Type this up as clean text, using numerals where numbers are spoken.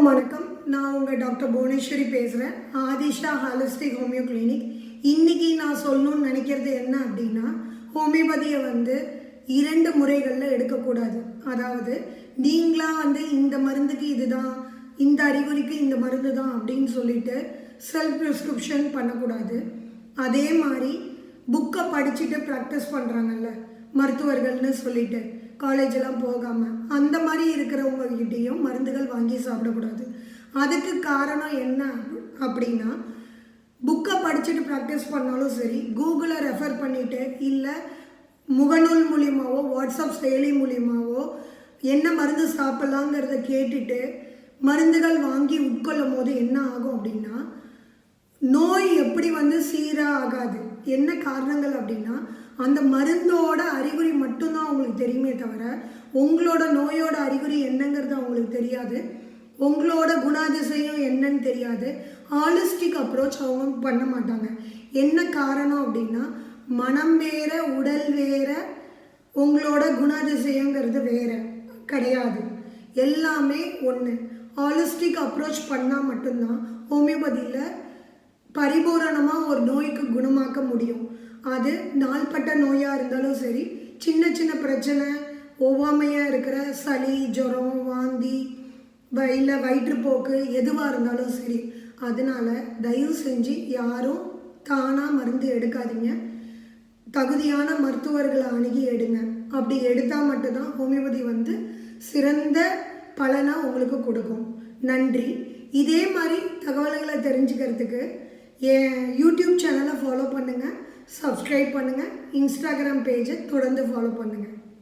வணக்கம். நான் உங்கள் டாக்டர் புவனேஸ்வரி பேசுகிறேன். Aadhisha holistic homeo clinic. இன்றைக்கி நான் சொல்லணும்னு நினைக்கிறது என்ன அப்படின்னா, ஹோமியோபதியை 2 முறைகளில் எடுக்கக்கூடாது. அதாவது நீங்களாக இந்த மருந்துக்கு இதுதான், இந்த அறிகுறிக்கு இந்த மருந்து தான் அப்படின்னு சொல்லிட்டு செல்ஃப் ப்ரிஸ்கிரிப்ஷன் பண்ணக்கூடாது. அதே மாதிரி புக்கை படிச்சுட்டு ப்ராக்டிஸ் பண்ணுறாங்கல்ல மருத்துவர்கள்னு சொல்லிட்டு காலேஜெல்லாம் போகாமல், அந்த மாதிரி இருக்கிறவங்ககிட்டையும் மருந்துகள் வாங்கி சாப்பிடக்கூடாது. அதுக்கு காரணம் என்ன அப்படின்னா, புக்கை படிச்சுட்டு ப்ராக்டிஸ் பண்ணாலும் சரி, கூகுளை ரெஃபர் பண்ணிவிட்டு இல்லை முகநூல் மூலியமாகவோ வாட்ஸ்அப் செயலி மூலியமாகவோ என்ன மருந்து சாப்பிட்லாங்கிறத கேட்டுட்டு மருந்துகள் வாங்கி உட்கொள்ளும் போது என்ன ஆகும் அப்படின்னா, நோய் எப்படி சீராக ஆகாது. என்ன காரணங்கள் அப்படின்னா, அந்த மருந்தோட அறிகுறி மட்டும்தான் அவங்களுக்கு தெரியுமே தவிர உங்களோட நோயோட அறிகுறி என்னங்கிறது அவங்களுக்கு தெரியாது. உங்களோட குணாதிசயம் என்னன்னு தெரியாது. ஹாலிஸ்டிக் அப்ரோச் அவங்க பண்ண மாட்டாங்க. என்ன காரணம் அப்படின்னா, மனம் வேற, உடல் வேற, உங்களோட குணாதிசயங்கிறது வேற கிடையாது. எல்லாமே ஒன்று. ஹாலிஸ்டிக் அப்ரோச் பண்ணால் மட்டும்தான் ஹோமியோபதியில் பரிபூரணமாக ஒரு நோய்க்கு குணமாக்க முடியும். அது நாள்பட்ட நோயாக இருந்தாலும் சரி, சின்ன சின்ன பிரச்சனை, ஒவ்வாமையாக இருக்கிற சளி, ஜுரம், வாந்தி, இல்லை வயிற்றுப்போக்கு எதுவாக இருந்தாலும் சரி. அதனால் தயவு செஞ்சு யாரும் தானாக மருந்து எடுக்காதீங்க. தகுதியான மருத்துவர்களை அணுகி எடுங்க. அப்படி எடுத்தால் மட்டும்தான் ஹோமியோபதி சிறந்த பலனாக உங்களுக்கு கொடுக்கும். நன்றி. இதே மாதிரி தகவல்களை தெரிஞ்சுக்கிறதுக்கு என் யூடியூப் சேனலை ஃபாலோ பண்ணுங்கள், சப்ஸ்கிரைப் பண்ணுங்கள், இன்ஸ்டாகிராம் பேஜை தொடர்ந்து ஃபாலோ பண்ணுங்கள்.